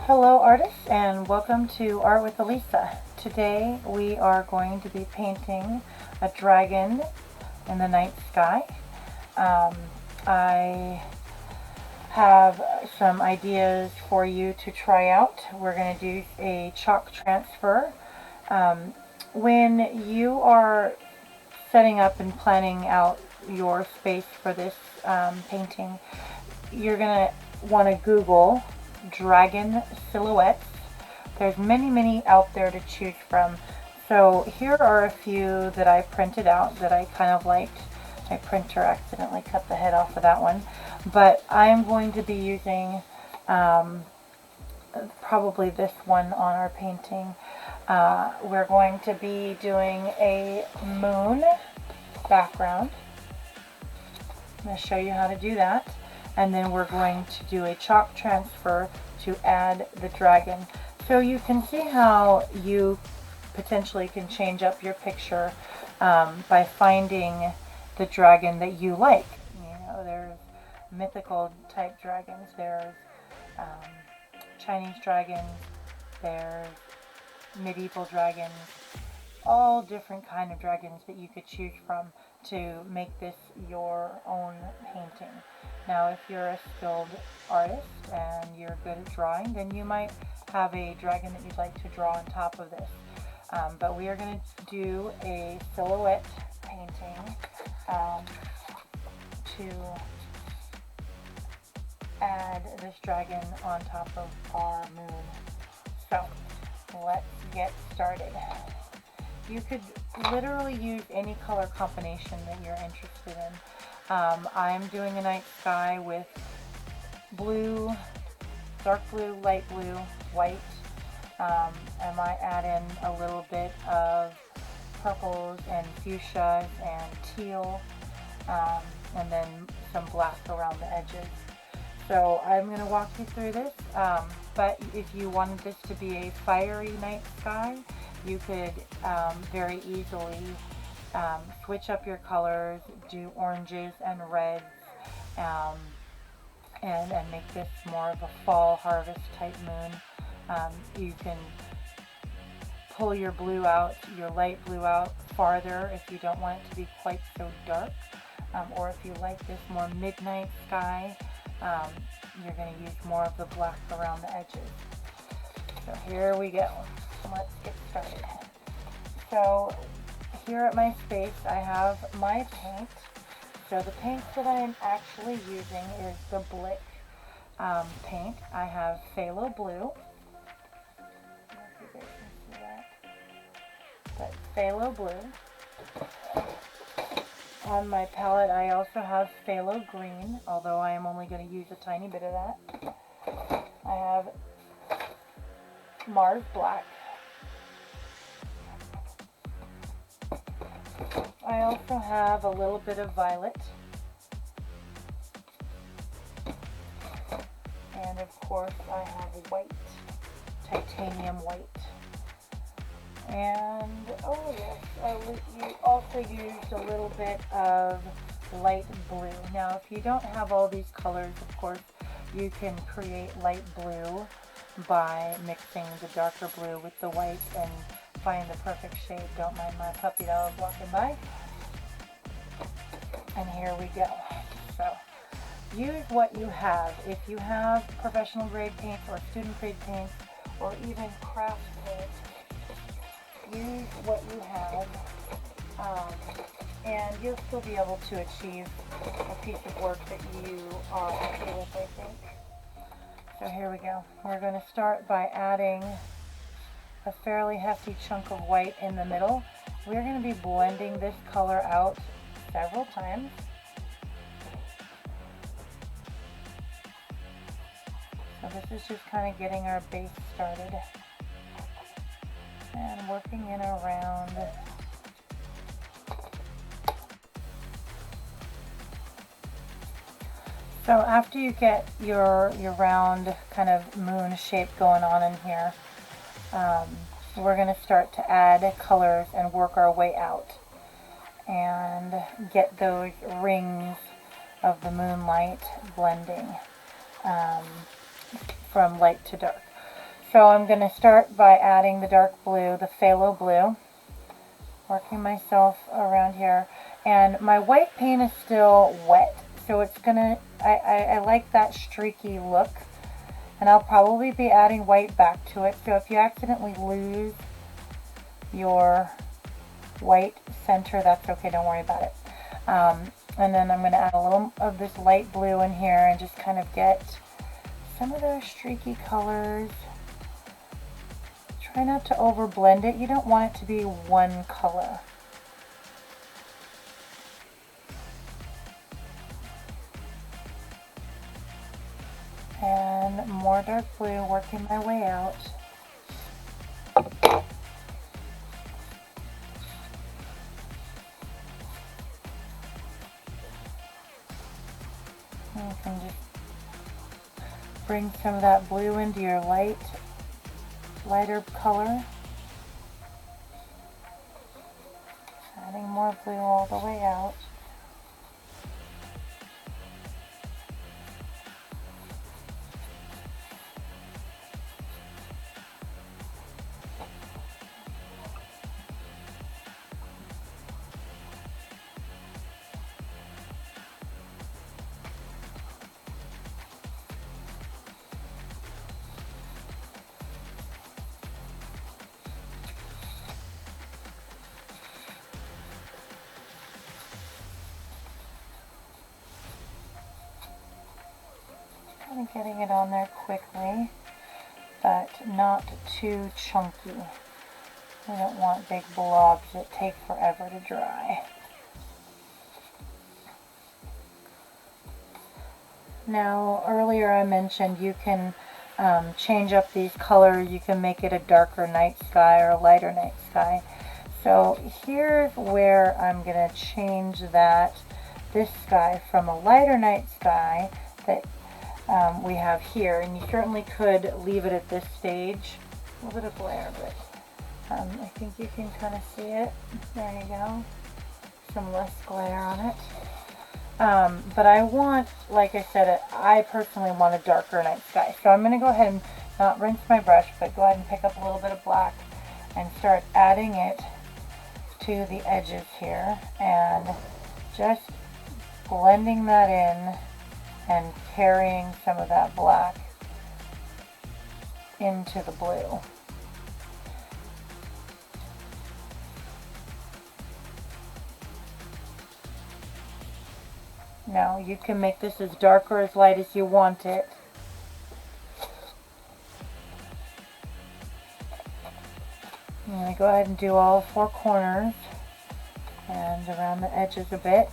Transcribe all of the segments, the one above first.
Hello artists, and welcome to Art with Elisa. Today we are going to be painting a dragon in the night sky. I have some ideas for you to try out. We're going to do a chalk transfer. When you are setting up and planning out your space for this painting, you're going to want to Google dragon silhouettes. There's many out there to choose from. So here are a few that I printed out that I kind of liked. My printer accidentally cut the head off of that one. But I'm going to be using probably this one on our painting. We're going to be doing a moon background. I'm going to show you how to do that. And then we're going to do a chalk transfer to add the dragon. So you can see how you potentially can change up your picture by finding the dragon that you like. You know, there's mythical type dragons, there's Chinese dragons, there's medieval dragons, all different kind of dragons that you could choose from to make this your own painting. Now, if you're a skilled artist and you're good at drawing, then you might have a dragon that you'd like to draw on top of this. But we are going to do a silhouette painting to add this dragon on top of our moon. So, let's get started. You could literally use any color combination that you're interested in. I'm doing a night sky with blue, dark blue, light blue, white. I might add in a little bit of purples and fuchsias and teal, and then some black around the edges. So I'm going to walk you through this, but if you wanted this to be a fiery night sky, you could very easily switch up your colors, do oranges and reds, and make this more of a fall harvest type moon. You can pull your blue out, your light blue out farther if you don't want it to be quite so dark, or if you like this more midnight sky, you're going to use more of the black around the edges. So here we go. Let's get started. So here at my space I have my paint. So the paint that I am actually using is the Blick paint. I have Phthalo Blue. I don't know if you guys can see that. But Phthalo Blue. On my palette I also have Phthalo Green, although I am only going to use a tiny bit of that. I have Mars Black. I also have a little bit of violet, and of course I have white, titanium white, and oh yes, I also used a little bit of light blue. Now if you don't have all these colors, of course, you can create light blue by mixing the darker blue with the white and find the perfect shade. Don't mind my puppy that was walking by. And here we go. So use what you have. If you have professional grade paint or student grade paint or even craft paint, use what you have, and you'll still be able to achieve a piece of work that you are happy with, I think. So here we go. We're going to start by adding a fairly hefty chunk of white in the middle. We're going to be blending this color out several times. So this is just kind of getting our base started and working in around. So after you get your round kind of moon shape going on in here, we're going to start to add colors and work our way out and get those rings of the moonlight blending from light to dark. So I'm going to start by adding the dark blue, the phthalo blue, working myself around here. And my white paint is still wet, so it's going to, I like that streaky look. And I'll probably be adding white back to it. So if you accidentally lose your white center, that's okay, don't worry about it. And then I'm going to add a little of this light blue in here and just kind of get some of those streaky colors. Try not to over blend it. You don't want it to be one color. And more dark blue, working my way out. And you can just bring some of that blue into your lighter color. Adding more blue all the way out. Kind of getting it on there quickly, but not too chunky. We don't want big blobs that take forever to dry. Now, earlier I mentioned you can change up these colors. You can make it a darker night sky or a lighter night sky. So here's where I'm going to change this sky from a lighter night sky that we have here, and you certainly could leave it at this stage. A little bit of glare, but I think you can kind of see it. There you go. Some less glare on it. But I want, like I said, I personally want a darker night sky. So I'm going to go ahead and not rinse my brush, but go ahead and pick up a little bit of black and start adding it to the edges here, and just blending that in and carrying some of that black into the blue. Now you can make this as dark or as light as you want it. I'm going to go ahead and do all 4 corners and around the edges a bit.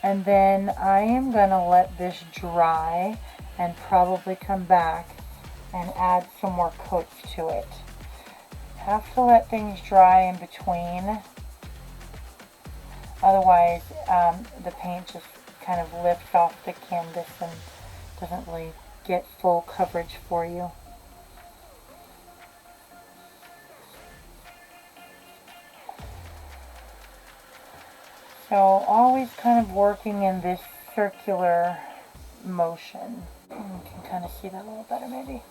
And then I am going to let this dry and probably come back and add some more coats to it. Have to let things dry in between, otherwise the paint just kind of lifts off the canvas and doesn't really get full coverage for you. So always kind of working in this circular motion. You can kind of see that a little better maybe.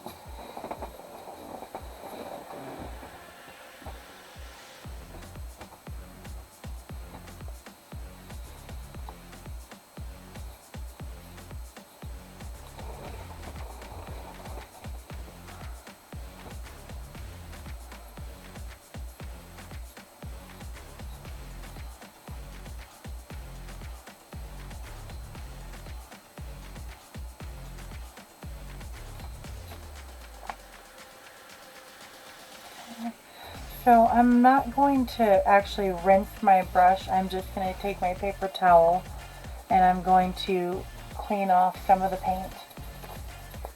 So I'm not going to actually rinse my brush. I'm just going to take my paper towel and I'm going to clean off some of the paint.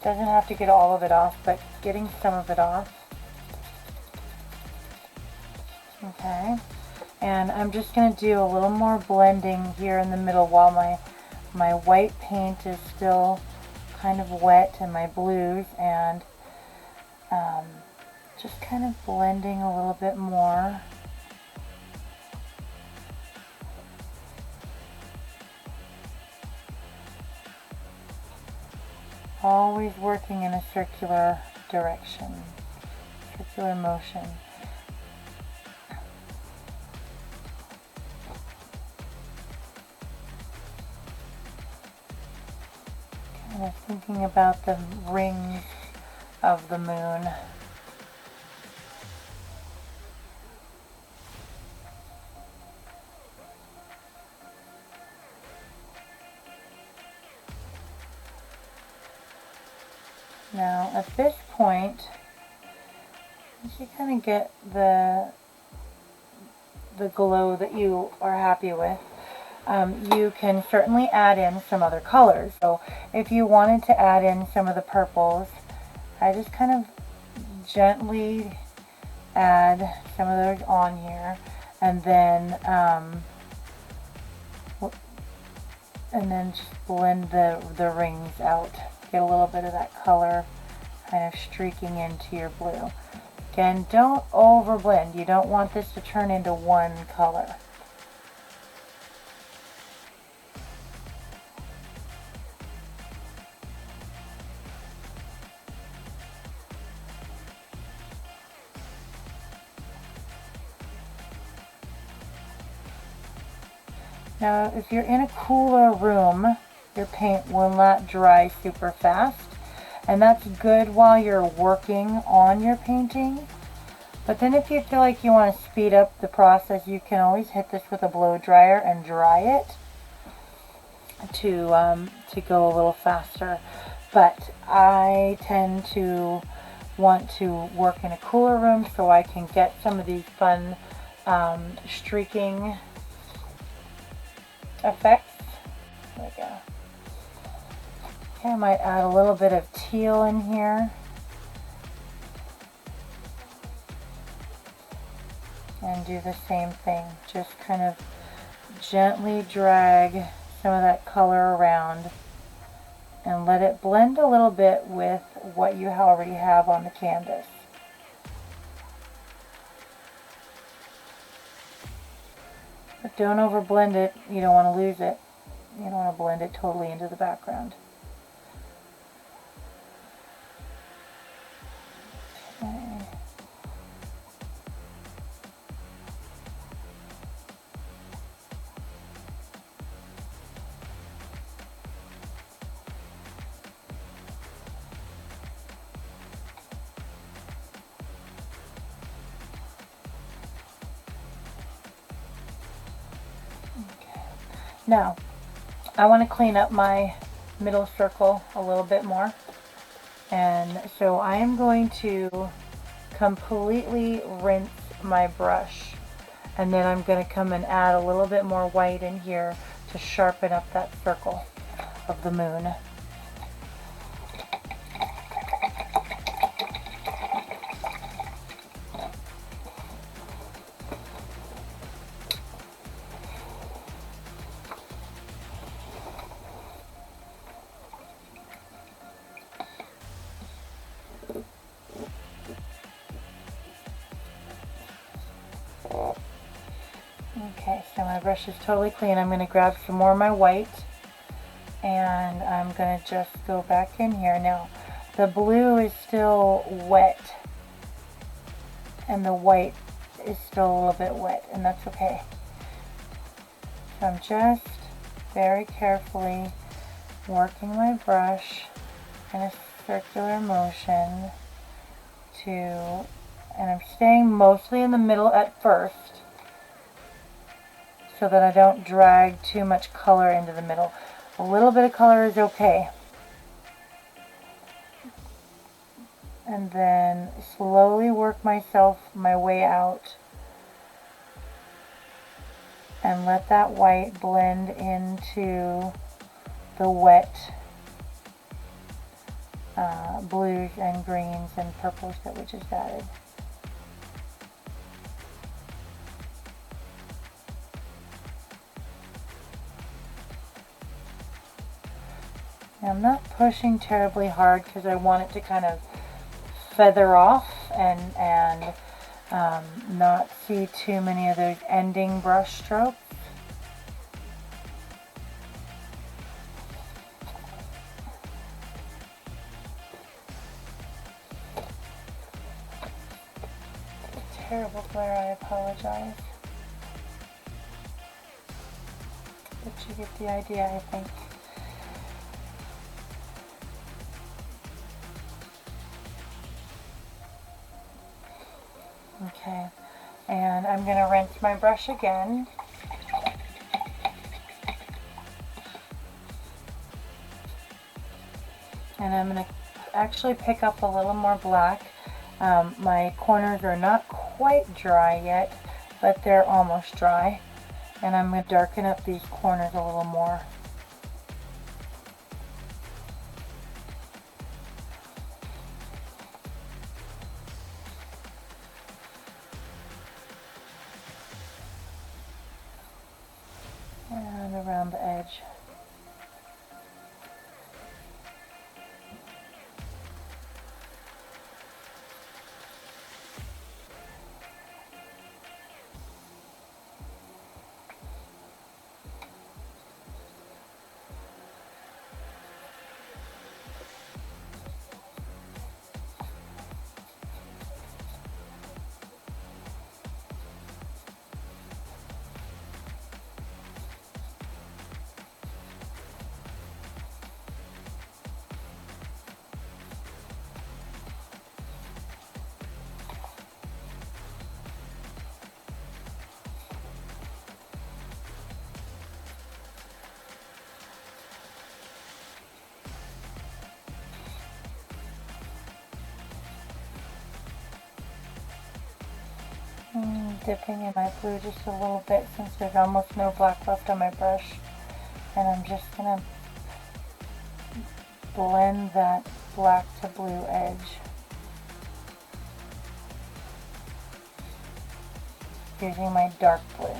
Doesn't have to get all of it off, but getting some of it off. Okay. And I'm just going to do a little more blending here in the middle while my white paint is still kind of wet and my blues, and just kind of blending a little bit more. Always working in a circular direction, circular motion. Kind of thinking about the rings of the moon. Now at this point, as you kind of get the glow that you are happy with, you can certainly add in some other colors. So if you wanted to add in some of the purples, I just kind of gently add some of those on here, and then just blend the rings out. Get a little bit of that color kind of streaking into your blue. Again, don't over blend. You don't want this to turn into one color. Now, if you're in a cooler room, your paint will not dry super fast, and that's good while you're working on your painting. But then if you feel like you want to speed up the process, you can always hit this with a blow dryer and dry it to go a little faster. But I tend to want to work in a cooler room so I can get some of these fun streaking effects. There we go. Okay, I might add a little bit of teal in here. And do the same thing. Just kind of gently drag some of that color around and let it blend a little bit with what you already have on the canvas. But don't over blend it. You don't want to lose it. You don't want to blend it totally into the background. Okay. Now, I want to clean up my middle circle a little bit more. And so I am going to completely rinse my brush. And then I'm going to come and add a little bit more white in here to sharpen up that circle of the moon. Okay, so my brush is totally clean. I'm going to grab some more of my white and I'm going to just go back in here. Now, the blue is still wet and the white is still a little bit wet, and that's okay. So I'm just very carefully working my brush in a circular motion and I'm staying mostly in the middle at first, so that I don't drag too much color into the middle. A little bit of color is okay. And then slowly work my way out and let that white blend into the wet blues and greens and purples that we just added. I'm not pushing terribly hard because I want it to kind of feather off and not see too many of those ending brush strokes. terrible glare, I apologize. But you get the idea, I think. Okay, and I'm going to rinse my brush again. And I'm going to actually pick up a little more black. My corners are not quite dry yet, but they're almost dry. And I'm going to darken up these corners a little more. And around the edge. Dipping in my blue just a little bit since there's almost no black left on my brush. And I'm just going to blend that black to blue edge using my dark blue.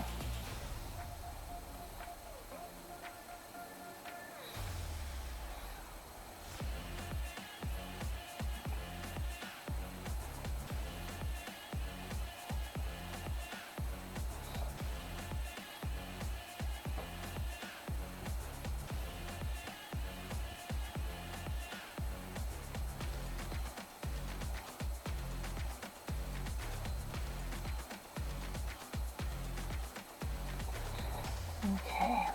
Okay.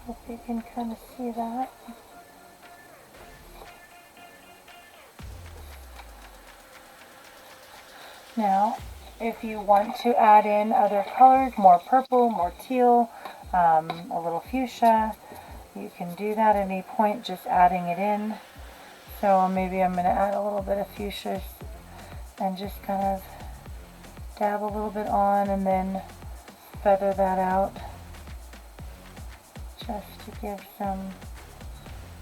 Hope you can kind of see that. Now, if you want to add in other colors, more purple, more teal, a little fuchsia, you can do that at any point, just adding it in. So maybe I'm going to add a little bit of fuchsia and just kind of dab a little bit on and then feather that out just to give some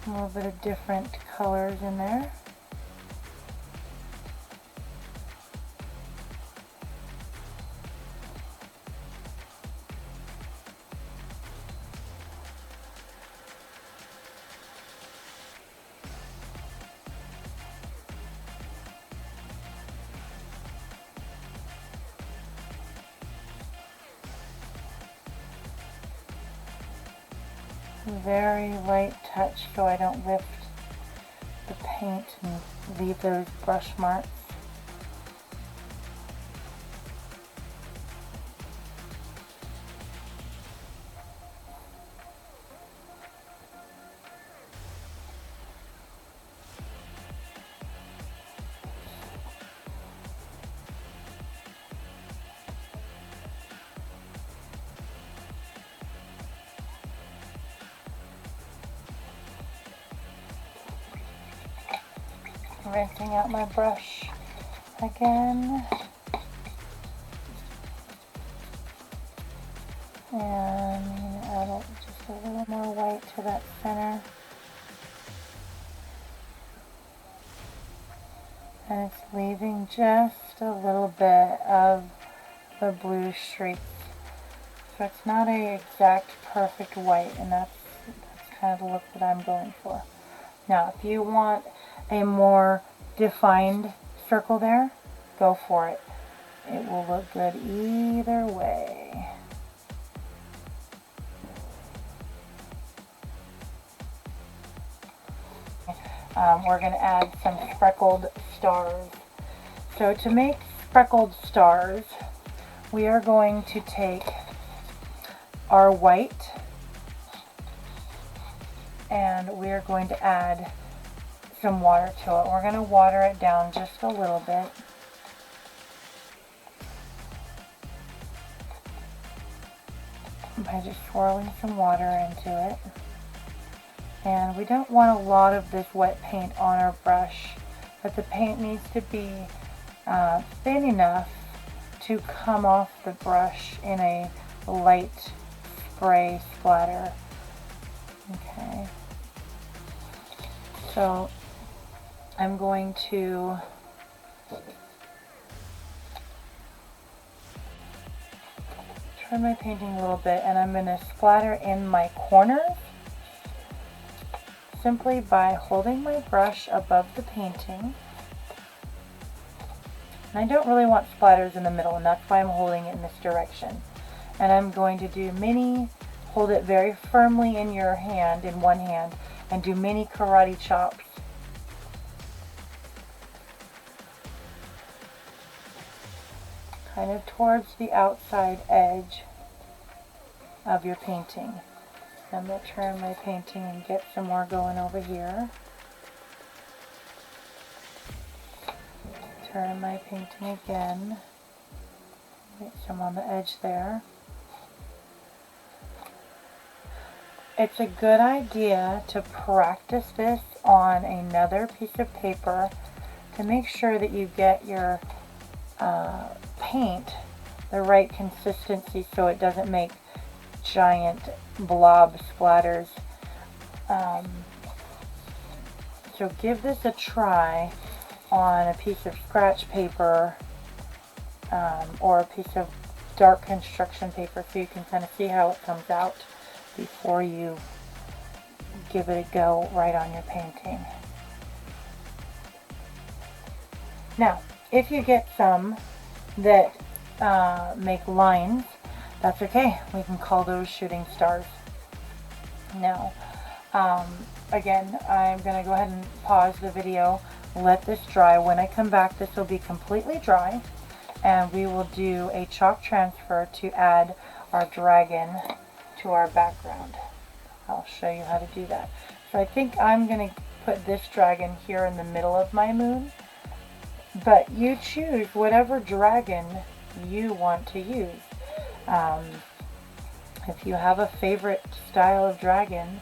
a little bit of different colors in there. Very light touch so I don't lift the paint and leave those brush marks. Rinsing out my brush again, and add just a little more white to that center, and it's leaving just a little bit of the blue streaks, so it's not a exact perfect white, and that's kind of the look that I'm going for. Now if you want a more defined circle there, go for it. It will look good either way. we're going to add some speckled stars. So to make speckled stars, we are going to take our white and we're going to add some water to it. We're going to water it down just a little bit. By just swirling some water into it. And we don't want a lot of this wet paint on our brush, but the paint needs to be thin enough to come off the brush in a light spray splatter. Okay. So I'm going to turn my painting a little bit, and I'm going to splatter in my corners simply by holding my brush above the painting. And I don't really want splatters in the middle, and that's why I'm holding it in this direction. And I'm going to do mini, hold it very firmly in your hand, in one hand, and do mini karate chops. Kind of towards the outside edge of your painting. I'm going to turn my painting and get some more going over here. Turn my painting again. Get some on the edge there. It's a good idea to practice this on another piece of paper to make sure that you get your paint the right consistency so it doesn't make giant blob splatters. So give this a try on a piece of scratch paper or a piece of dark construction paper so you can kind of see how it comes out before you give it a go right on your painting. Now, if you get some that make lines, that's okay. We can call those shooting stars. Now, again, I'm going to go ahead and pause the video, let this dry. When I come back, this will be completely dry, and we will do a chalk transfer to add our dragon to our background. I'll show you how to do that. So I think I'm going to put this dragon here in the middle of my moon, but you choose whatever dragon you want to use. If you have a favorite style of dragon,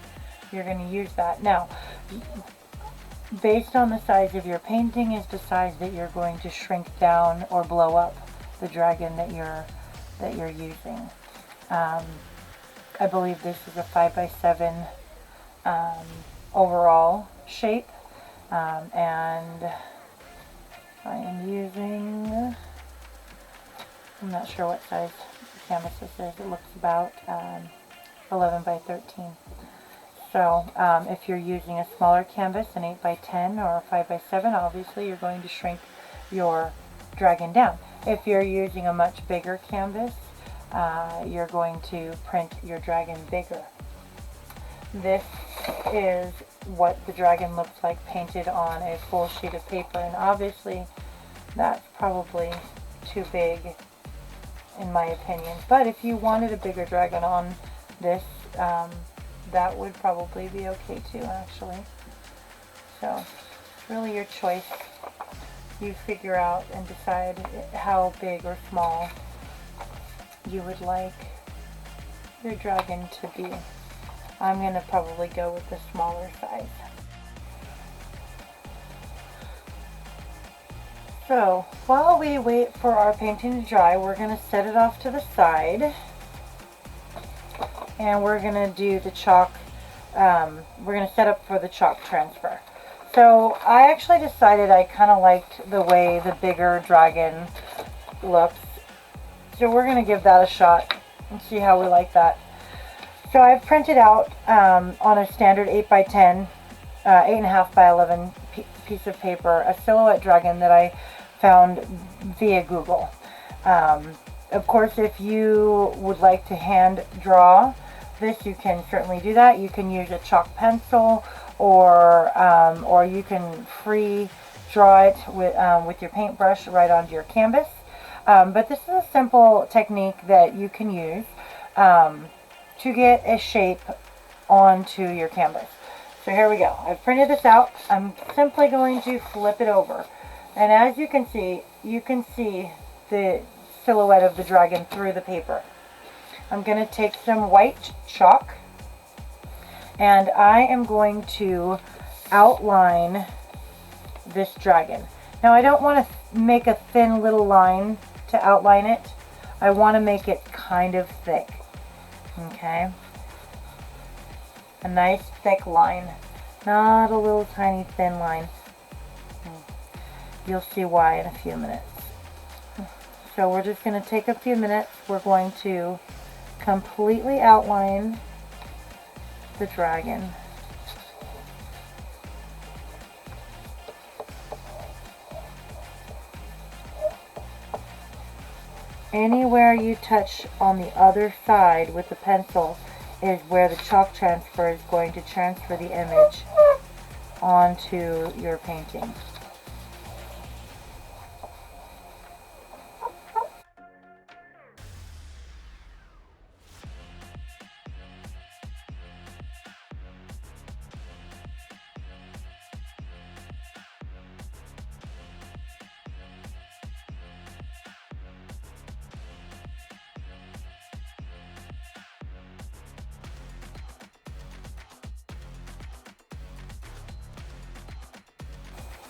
you're going to use that. Now, based on the size of your painting is the size that you're going to shrink down or blow up the dragon that you're using. I believe this is a 5x7 overall shape, and I am using, I'm not sure what size canvas this is. It looks about 11 by 13. So if you're using a smaller canvas, an 8 by 10 or a 5 by 7, obviously you're going to shrink your dragon down. If you're using a much bigger canvas, you're going to print your dragon bigger. This is what the dragon looks like painted on a full sheet of paper, and obviously that's probably too big in my opinion. But if you wanted a bigger dragon on this, that would probably be okay too, actually. So it's really your choice. You figure out and decide how big or small you would like your dragon to be. I'm going to probably go with the smaller size. So while we wait for our painting to dry, we're going to set it off to the side, and we're going to do the chalk. We're going to set up for the chalk transfer. So I actually decided I kind of liked the way the bigger dragon looks. So we're going to give that a shot and see how we like that. So I've printed out on a standard 8 by 10, 8.5 by 11 piece of paper, a silhouette dragon that I found via Google. Of course, if you would like to hand draw this, you can certainly do that. You can use a chalk pencil, or you can free draw it with your paintbrush right onto your canvas. But this is a simple technique that you can use to get a shape onto your canvas. So here we go. I've printed this out. I'm simply going to flip it over. And as you can see the silhouette of the dragon through the paper. I'm going to take some white chalk and I am going to outline this dragon. Now I don't want to make a thin little line to outline it. I want to make it kind of thick. Okay? A nice thick line, not a little tiny thin line. You'll see why in a few minutes. So we're just going to take a few minutes. We're going to completely outline the dragon. Anywhere you touch on the other side with the pencil is where the chalk transfer is going to transfer the image onto your painting.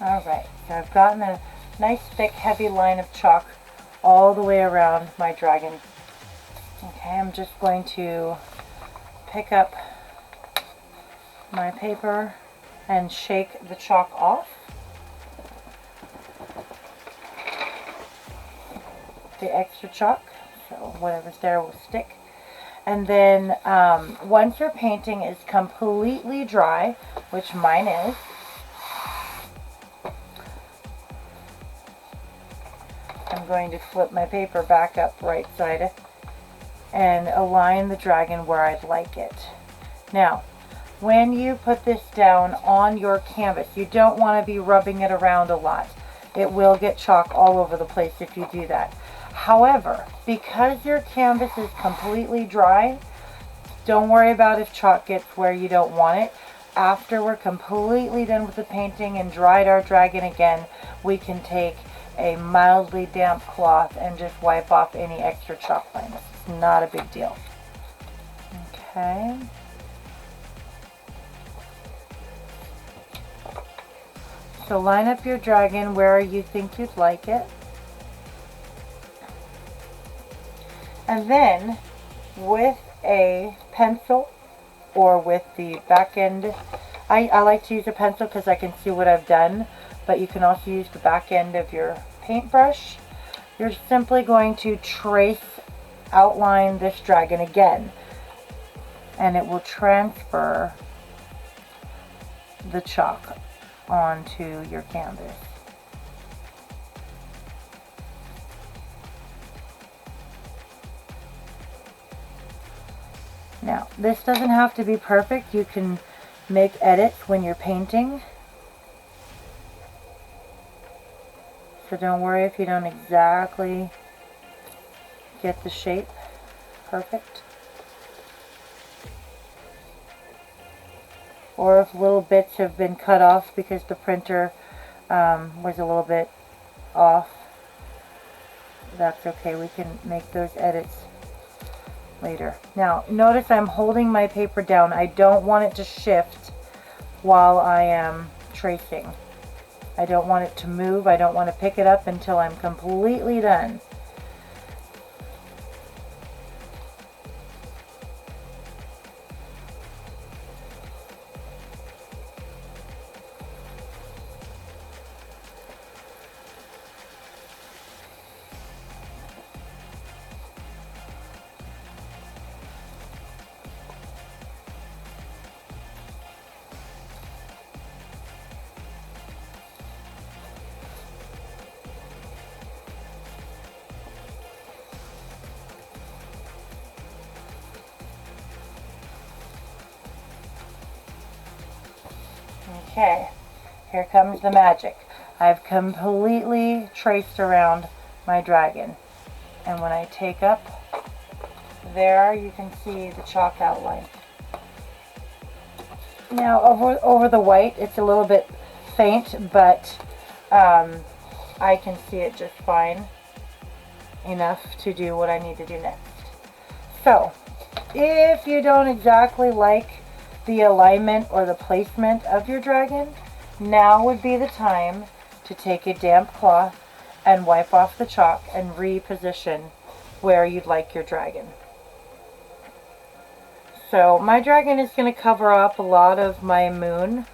Alright, so I've gotten a nice thick heavy line of chalk all the way around my dragon. Okay, I'm just going to pick up my paper and shake the chalk off. The extra chalk, so whatever's there will stick. And then once your painting is completely dry, which mine is, I'm going to flip my paper back up right side and align the dragon where I'd like it. Now, when you put this down on your canvas, you don't want to be rubbing it around a lot. It will get chalk all over the place if you do that. However, because your canvas is completely dry, don't worry about if chalk gets where you don't want it. After we're completely done with the painting and dried our dragon again, we can take a mildly damp cloth and just wipe off any extra chalk lines. It's not a big deal. Okay. So line up your dragon where you think you'd like it. And then with a pencil or with the back end, I like to use a pencil because I can see what I've done, but you can also use the back end of your paintbrush. You're simply going to outline this dragon again, and it will transfer the chalk onto your canvas. Now, this doesn't have to be perfect. You can make edits when you're painting. So don't worry if you don't exactly get the shape perfect. Or if little bits have been cut off because the printer was a little bit off, that's okay. We can make those edits later. Now, notice I'm holding my paper down. I don't want it to shift while I am tracing. I don't want it to move. I don't want to pick it up until I'm completely done. Okay, here comes the magic. I've completely traced around my dragon. And when I take up, there you can see the chalk outline. Now over the white, it's a little bit faint, but I can see it just fine enough to do what I need to do next. So, if you don't exactly like the alignment or the placement of your dragon, now would be the time to take a damp cloth and wipe off the chalk and reposition where you'd like your dragon. So my dragon is going to cover up a lot of my moon,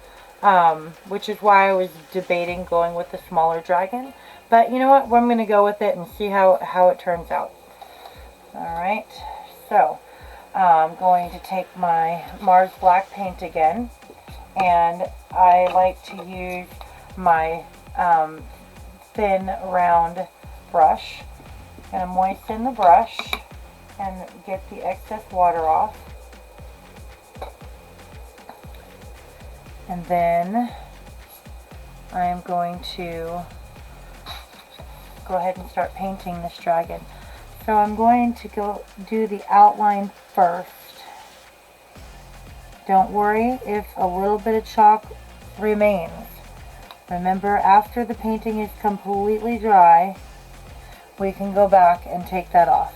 which is why I was debating going with the smaller dragon. But you know what? I'm going to go with it and see how it turns out. Alright, so I'm going to take my Mars Black paint again. And I like to use my thin round brush. I'm going to moisten the brush and get the excess water off. And then I'm going to go ahead and start painting this dragon. So I'm going to go do the outline first. Don't worry if a little bit of chalk remains. Remember, after the painting is completely dry, we can go back and take that off.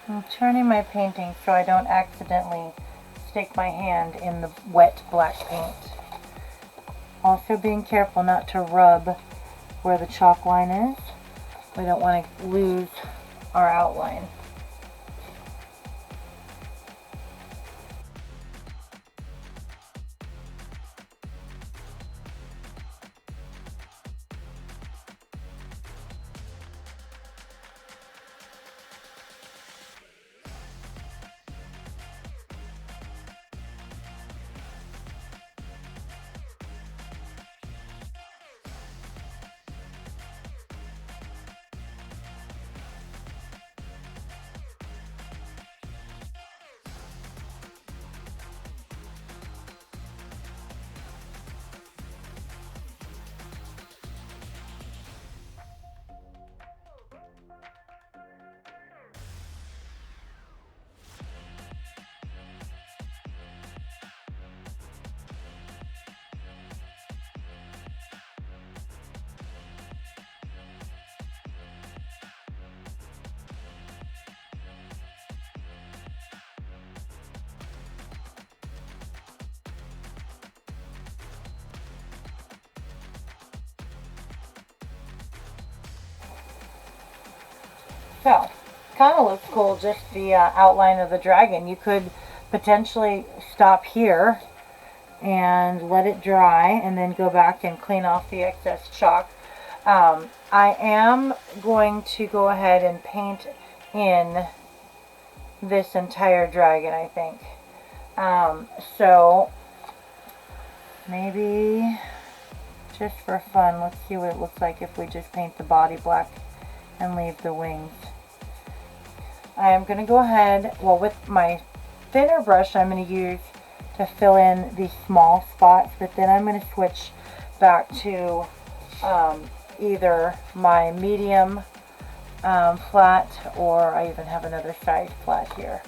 I'm turning my painting so I don't accidentally stick my hand in the wet black paint. Also being careful not to rub where the chalk line is. We don't want to lose our outline. So, kind of looks cool, just the outline of the dragon. You could potentially stop here and let it dry and then go back and clean off the excess chalk. I am going to go ahead and paint in this entire dragon, I think. So, maybe just for fun, let's see what it looks like if we just paint the body black and leave the wings. I am going to go ahead, well, with my thinner brush I'm going to use to fill in these small spots, but then I'm going to switch back to either my medium flat, or I even have another size flat here.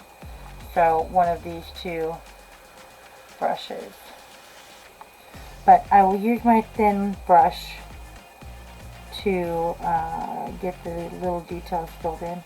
So one of these two brushes. But I will use my thin brush to get the little details filled in.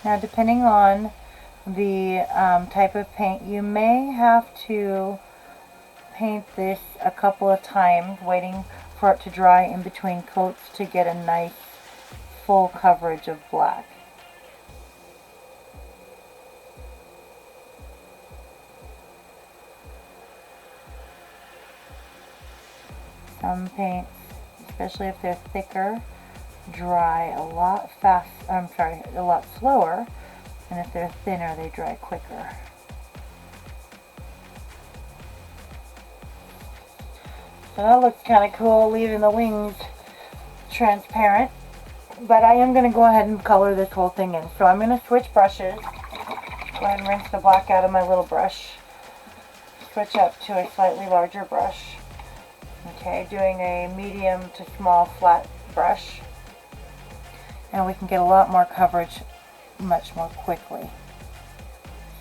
Now, depending on the type of paint, you may have to paint this a couple of times, waiting for it to dry in between coats to get a nice full coverage of black. Some paints, especially if they're thicker, dry a lot a lot slower, and if they're thinner, they dry quicker. So that looks kind of cool, leaving the wings transparent. But I am going to go ahead and color this whole thing in. So I'm going to switch brushes. Go ahead and rinse the black out of my little brush. Switch up to a slightly larger brush. Okay, doing a medium to small flat brush. And we can get a lot more coverage much more quickly,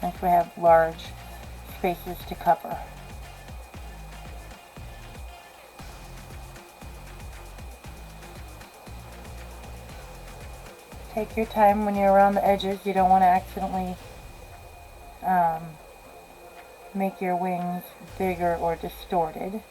since we have large spaces to cover. Take your time when you're around the edges. You don't want to accidentally make your wings bigger or distorted.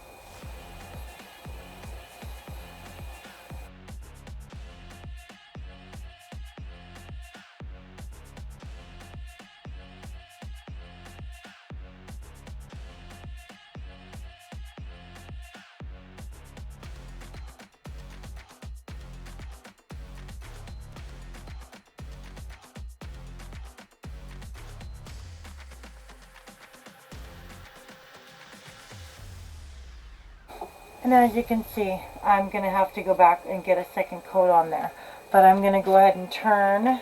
And as you can see, I'm going to have to go back and get a second coat on there. But I'm going to go ahead and turn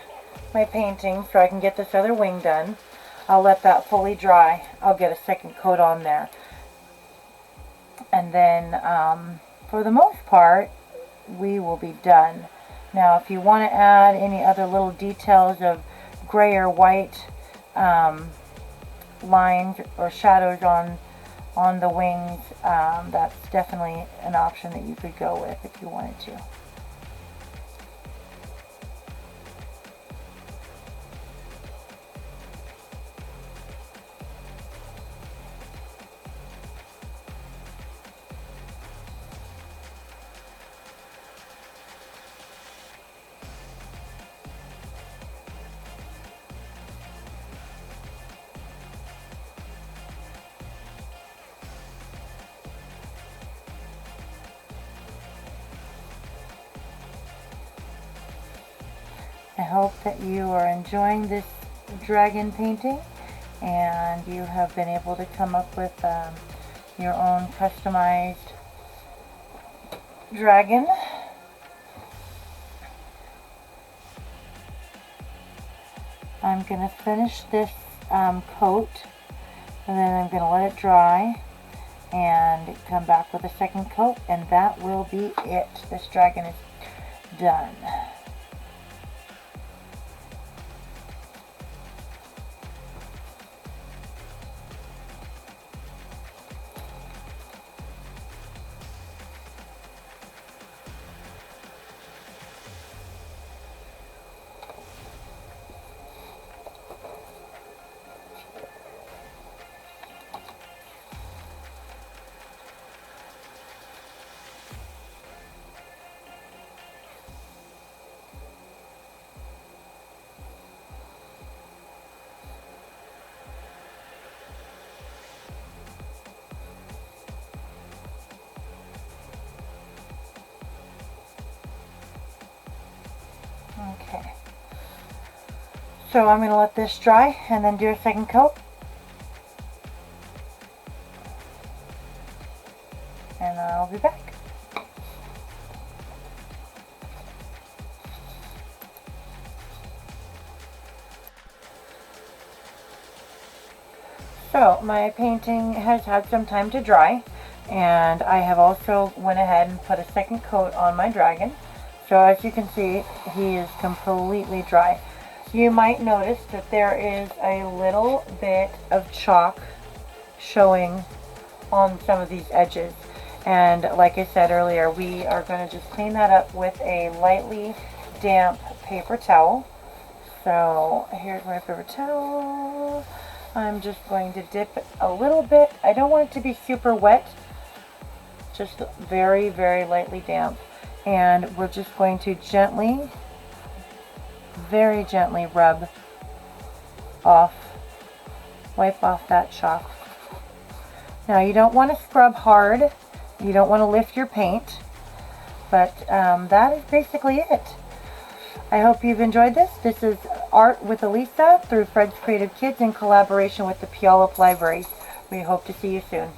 my painting so I can get this other wing done. I'll let that fully dry. I'll get a second coat on there. And then, for the most part, we will be done. Now, if you want to add any other little details of gray or white lines or shadows on the wings, that's definitely an option that you could go with if you wanted to. I hope that you are enjoying this dragon painting and you have been able to come up with your own customized dragon. I'm going to finish this coat, and then I'm going to let it dry and come back with a second coat, and that will be it. This dragon is done. Okay. So I'm going to let this dry and then do a second coat. And I'll be back. So my painting has had some time to dry, and I have also went ahead and put a second coat on my dragon. So as you can see, he is completely dry. You might notice that there is a little bit of chalk showing on some of these edges. And like I said earlier, we are going to just clean that up with a lightly damp paper towel. So here's my paper towel. I'm just going to dip it a little bit. I don't want it to be super wet, just very, very lightly damp. And we're just going to gently, very gently rub off, wipe off that chalk. Now you don't want to scrub hard, you don't want to lift your paint, but that is basically it. I hope you've enjoyed this. This is Art with Elisa through Fred's Creative Kids in collaboration with the Puyallup Library. We hope to see you soon.